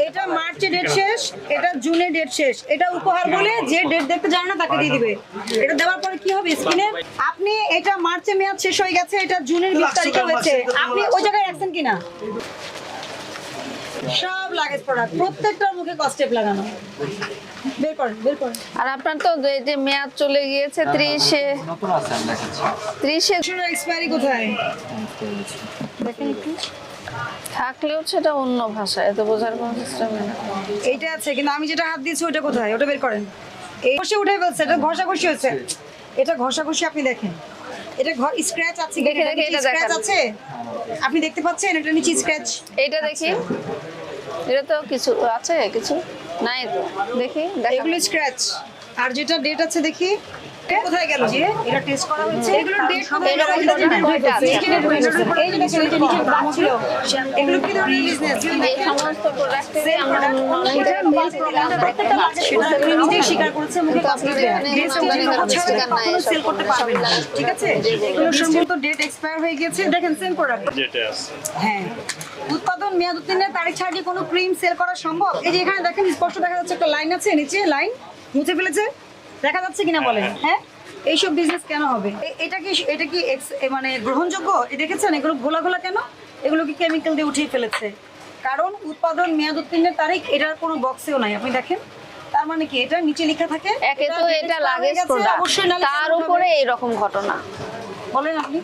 এটা মার্চে ডেট শেষ, এটা জুনে ডেট শেষ। এটা উপহার বলে যে ডেট দেখতে জানে না তাকে দিয়ে দিবে। এটা দেওয়ার পরে কি হবে স্ক্রিনে? আপনি এটা মার্চে মেয়াদ শেষ হয়ে গেছে, এটা জুনের 20 তারিখে হয়েছে, আপনি ওই জায়গায় রাখছেন কিনা? সব লাগেজ প্রোডাক্ট প্রত্যেকটার মুখে কস্টেপ লাগানো। বের করেন, বের করেন। আর আপনার তো এই যে মেয়াদ চলে গিয়েছে 30-এ, নতুন আছে আমি দেখাচ্ছি। 30-এ এক্সপায়ারি কোথায় দেখেন একটু। থাকলেও সেটা অন্য ভাষায়, এত বোঝার কোনো সিস্টেম নেই। এইটা আছে কিন্তু আমি যেটা হাত দিয়েছি ওটা কোথায়? ওটা বের করেন। এই ঘষে উঠে ফেলছে, এটা ঘষাঘষি হচ্ছে। এটা ঘষাঘষি আপনি দেখেন, এটা স্ক্র্যাচ আছে, দেখে দেখে এটা স্ক্র্যাচ দেখান। আছে, আপনি দেখতে পাচ্ছেন এটা নিচে স্ক্র্যাচ। এইটা দেখি, এটা তো কিছু আছে, কিছু নাই তো, দেখি এগুলো স্ক্র্যাচ। আর যেটা ডেট আছে দেখি কোথায় গেল? যে এটা টেস্ট করা হচ্ছে, এগুলো ডেট কোথায় গেল? এরকম কয়টা আছে? এই যে দেখেন, এই যে নিচে দাম ছিল, এগুলো কি ধরনের বিজনেস? এই সমস্ত প্রোডাক্টে আমরা এটা মেল প্রোগ্রাম প্রত্যেকটা মার্কেট সেটা উনি নিজেই স্বীকার করেছে, মুখে কপি দেয়া কখনো সেল করতে পারবেন না, ঠিক আছে? এগুলো সম্ভবত ডেট এক্সপায়ার হয়ে গেছে। দেখেন সেম প্রোডাক্ট যেটা আছে হ্যাঁ, উৎপাদন মেয়াদ উত্তীর্ণের তারিখ ছাড়া কি কোনো ক্রিম সেল করা সম্ভব? এই যে এখানে দেখেন স্পষ্ট দেখা যাচ্ছে একটা লাইন আছে, নিচে লাইন মুছে ফেলেছে, দেখা যাচ্ছে কিনা বলেন? হ্যাঁ, এইসব বিজনেস কেন হবে? এটা কি মানে গ্রহণযোগ্য? দেখেছেন এগুলো ঘোলা ঘোলা কেন? এগুলো কি কেমিক্যাল দিয়ে উঠিয়ে ফেলেছে? কারণ উৎপাদন মেয়াদ উত্তীর্ণের তারিখ এটার কোনো বক্সেও নাই, আপনি দেখেন। তার মানে কি এটা নিচে লেখা থাকে? একে তো এটা লাগেজ প্রোডাক্ট, তার উপরে এরকম ঘটনা। বলেন আপনি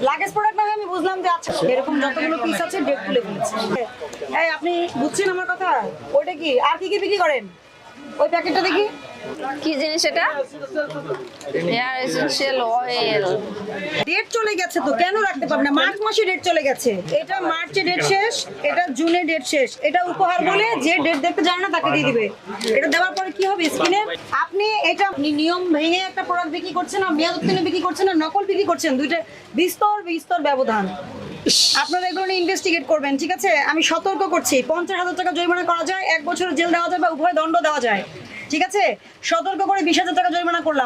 লাগেজ প্রোডাক্ট না হয় আমি বুঝলাম যে আচ্ছা এরকম যতগুলো পিস আছে ডেট খুলে ফেলেছে। এই আপনি বুঝছেন আমার কথা? ওইটা কি আর কি কি বিক্রি করেন? ওই প্যাকেটটা দেখি কি জিনিস এটা? Hair essential oil. ডেট চলে গেছে তো কেন রাখতে পারবেন না? মার্চ মাসে ডেট চলে গেছে, এটা মার্চে ডেট শেষ, এটা জুনে ডেট শেষ। এটা উপহার বলে যে ডেট দেখতে জানে না তাকে দিয়ে দিবে। এটা দেওয়ার পরে কি হবে স্ক্রিনে? আপনি এটা নিয়ম ভেঙে একটা প্রোডাক্ট বিক্রি করছেন না, মেয়াদ উত্তীর্ণ বিক্রি করছেন না, নকল বিক্রি করছেন, দুইটা বিস্তর ব্যবধান। আপনারা এগুলো নিয়ে ইনভেস্টিগেট করবেন, ঠিক আছে? আমি সতর্ক করছি, 50,000 টাকা জরিমানা করা যায়, 1 বছরের জেল দেওয়া যায় বা উভয় দণ্ড দেওয়া যায়, ঠিক আছে? সতর্ক করে 20,000 টাকা জরিমানা করলাম।